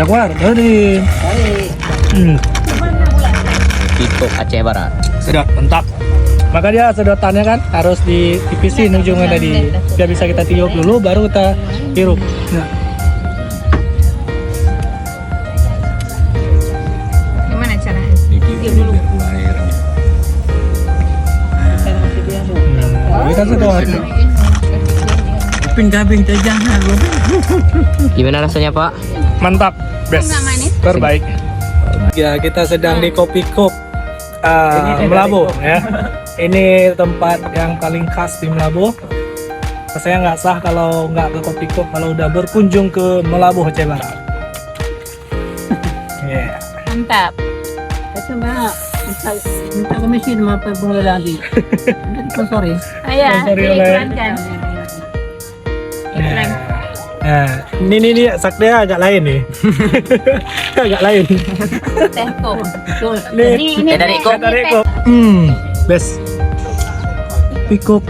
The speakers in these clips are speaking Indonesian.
Jaguar dari Pikuk Aceh Barat. sedap, mantap. Maka dia sedotannya kan harus ditipisin ujungnya tadi, biar bisa kita tiup dulu, baru kita hirup. Nah, Gimana caranya? Ditiup dulu airnya. ini kan sedot. Pindah jangan lu. Gimana rasanya Pak? Mantap, best, Enggak manis. terbaik. Ya, kita sedang di Kopi Cup Melabu ya. Ini tempat yang paling khas di Melabu. Saya nggak sah kalau nggak ke Kopi Cup kalau udah berkunjung ke Melabu Aceh Barat. Yeah. Mantap. Cuma minta komisi sama pengelola lagi. Sorry. Ayah, Sorry, oleh- diiklankan. Iklan. Nah, ini sakdea agak lain nih. Agak lain. Teh kok. Nih, Dari kok. best. Pikup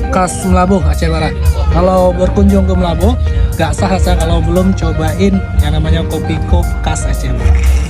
khas Melabu Aceh Barat. Kalau berkunjung ke Melabu, nggak sah kalau belum cobain yang namanya kopi cup khas Aceh Barat.